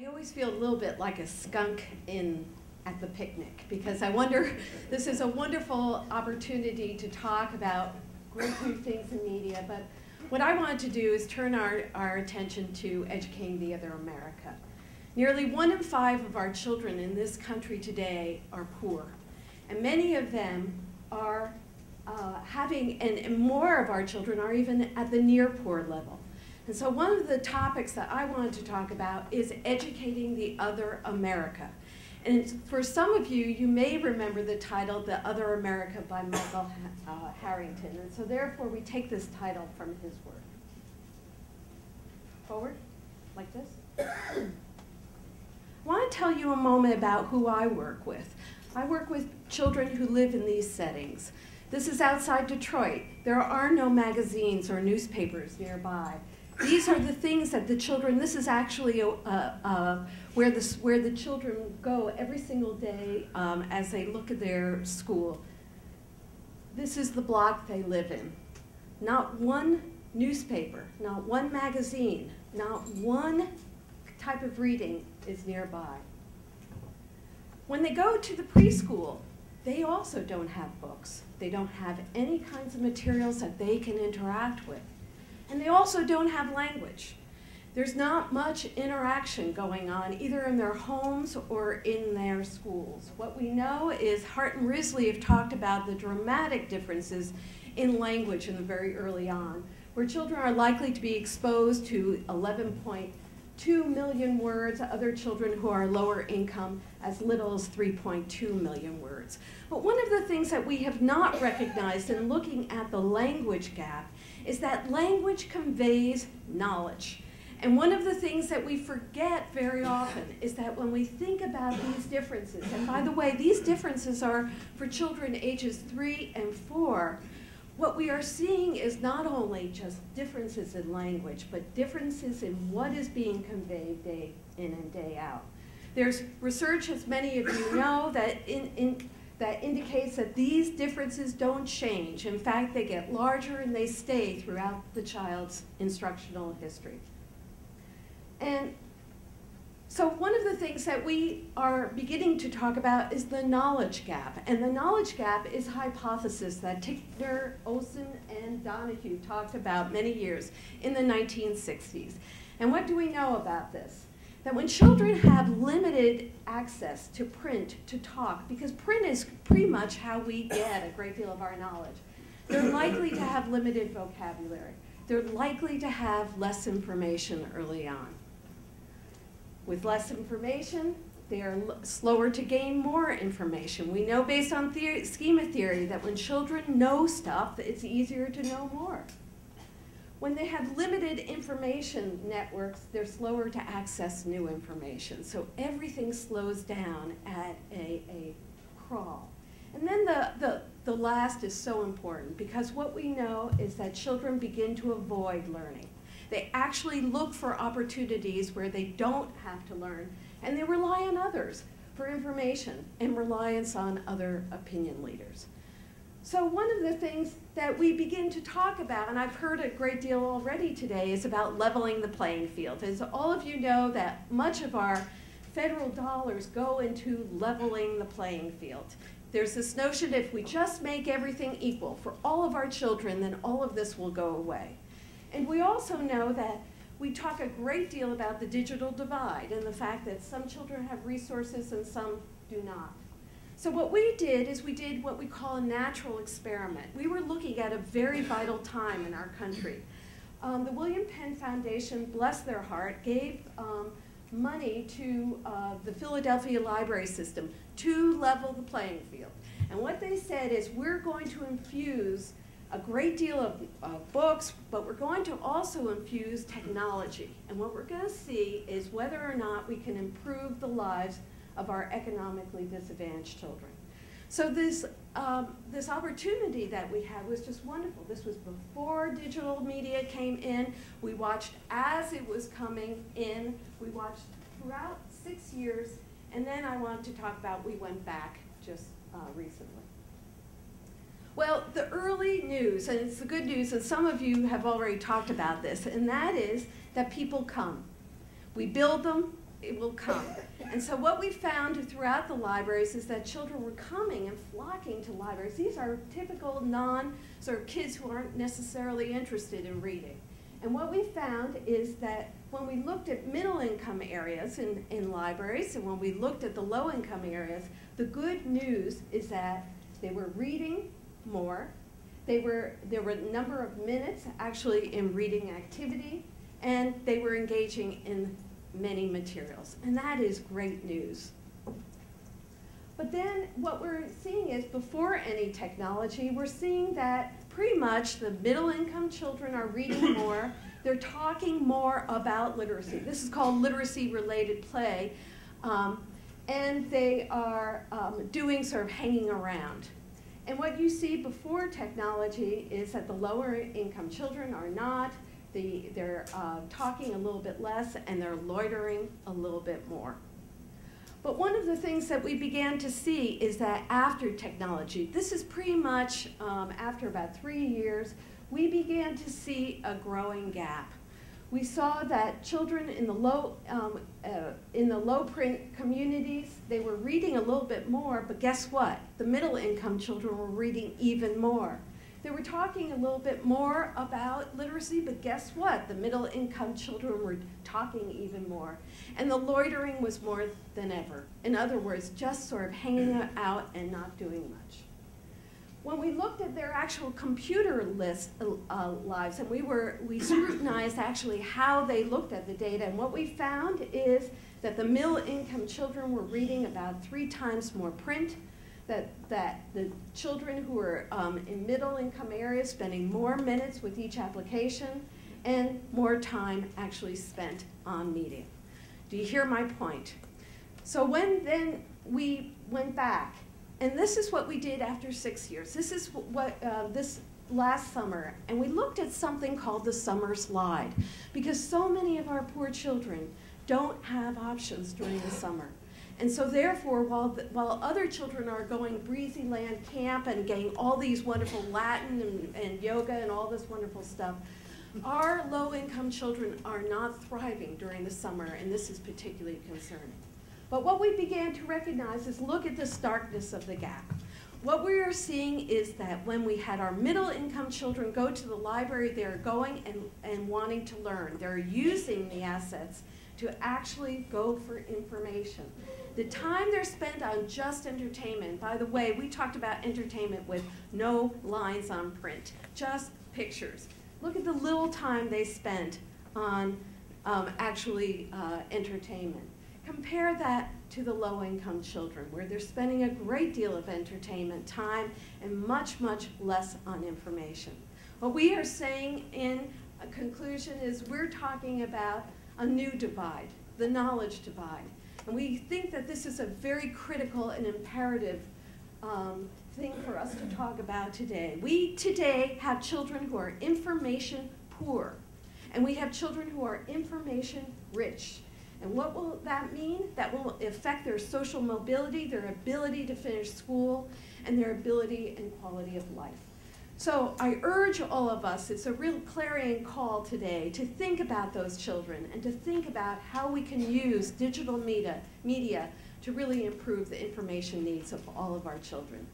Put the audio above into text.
I always feel a little bit like a skunk at the picnic, because I wonder, this is a wonderful opportunity to talk about great new things in media, but what I wanted to do is turn our attention to educating the other America. Nearly 1 in 5 of our children in this country today are poor, and many of them are and more of our children are even at the near poor level. And so one of the topics that I wanted to talk about is educating the other America. And for some of you, you may remember the title, The Other America by Michael Harrington. And so therefore, we take this title from his work. Forward, like this. I want to tell you a moment about who I work with. I work with children who live in these settings. This is outside Detroit. There are no magazines or newspapers nearby. These are the things that the children, this is actually where the children go every single day as they look at their school. This is the block they live in. Not one newspaper, not one magazine, not one type of reading is nearby. When they go to the preschool, they also don't have books. They don't have any kinds of materials that they can interact with. And they also don't have language. There's not much interaction going on either in their homes or in their schools. What we know is Hart and Risley have talked about the dramatic differences in language in the very early on, where children are likely to be exposed to 11.2 million words, other children who are lower income as little as 3.2 million words. But one of the things that we have not recognized in looking at the language gap is that language conveys knowledge. And one of the things that we forget very often is that when we think about these differences, and by the way, these differences are for children ages 3 and 4, what we are seeing is not only just differences in language, but differences in what is being conveyed day in and day out. There's research, as many of you know, that indicates that these differences don't change. In fact, they get larger and they stay throughout the child's instructional history. And so one of the things that we are beginning to talk about is the knowledge gap. And the knowledge gap is a hypothesis that Tickner, Olson, and Donahue talked about many years in the 1960s. And what do we know about this? That when children have limited access to print, to talk, because print is pretty much how we get a great deal of our knowledge, they're likely to have limited vocabulary. They're likely to have less information early on. With less information, they are slower to gain more information. We know based on schema theory that when children know stuff, it's easier to know more. When they have limited information networks, they're slower to access new information. So everything slows down at a crawl. And then the last is so important, because what we know is that children begin to avoid learning. They actually look for opportunities where they don't have to learn, and they rely on others for information and reliance on other opinion leaders. So one of the things that we begin to talk about, and I've heard a great deal already today, is about leveling the playing field. As all of you know, that much of our federal dollars go into leveling the playing field. There's this notion if we just make everything equal for all of our children, then all of this will go away. And we also know that we talk a great deal about the digital divide and the fact that some children have resources and some do not. So what we did is we did what we call a natural experiment. We were looking at a very vital time in our country. The William Penn Foundation, bless their heart, gave money to the Philadelphia library system to level the playing field. And what they said is, we're going to infuse a great deal of books, but we're going to also infuse technology. And what we're going to see is whether or not we can improve the lives of our economically disadvantaged children. So this opportunity that we had was just wonderful. This was before digital media came in. We watched as it was coming in. We watched throughout 6 years. And then I wanted to talk about, we went back just recently. Well, the early news, and it's the good news, and some of you have already talked about this, and that is that people come. We build them, it will come. And so what we found throughout the libraries is that children were coming and flocking to libraries. These are typical sort of kids who aren't necessarily interested in reading. And what we found is that when we looked at middle-income areas in libraries, and when we looked at the low-income areas, the good news is that they were reading more. There were a number of minutes actually in reading activity, and they were engaging in many materials. And that is great news. But then what we're seeing is before any technology, we're seeing that pretty much the middle-income children are reading more. They're talking more about literacy. This is called literacy-related play. And they are doing sort of hanging around. And what you see before technology is that the lower-income children are not. They're talking a little bit less, and they're loitering a little bit more. But one of the things that we began to see is that after technology, this is pretty much after about 3 years, we began to see a growing gap. We saw that children in the low print communities, they were reading a little bit more, but guess what? The middle income children were reading even more. They were talking a little bit more about literacy, but guess what? The middle income children were talking even more. And the loitering was more than ever. In other words, just sort of hanging out and not doing much. When we looked at their actual computer lives, and we scrutinized actually how they looked at the data, and what we found is that the middle income children were reading about 3 times more print, that the children who were in middle income areas spending more minutes with each application, and more time actually spent on media. Do you hear my point? So when then we went back, and this is what we did after 6 years. This is what this last summer, and we looked at something called the summer slide, because so many of our poor children don't have options during the summer. And so therefore, while other children are going Breezy Land Camp and getting all these wonderful Latin and yoga and all this wonderful stuff, our low-income children are not thriving during the summer, and this is particularly concerning. But what we began to recognize is look at the starkness of the gap. What we are seeing is that when we had our middle-income children go to the library, they're going and wanting to learn. They're using the assets to actually go for information. The time they're spent on just entertainment, by the way, we talked about entertainment with no lines on print, just pictures. Look at the little time they spent on actually entertainment. Compare that to the low-income children, where they're spending a great deal of entertainment time and much, much less on information. What we are saying in conclusion is we're talking about a new divide, the knowledge divide. And we think that this is a very critical and imperative thing for us to talk about today. We today have children who are information poor, and we have children who are information rich. And what will that mean? That will affect their social mobility, their ability to finish school, and their ability and quality of life. So I urge all of us, it's a real clarion call today, to think about those children and to think about how we can use digital media to really improve the information needs of all of our children.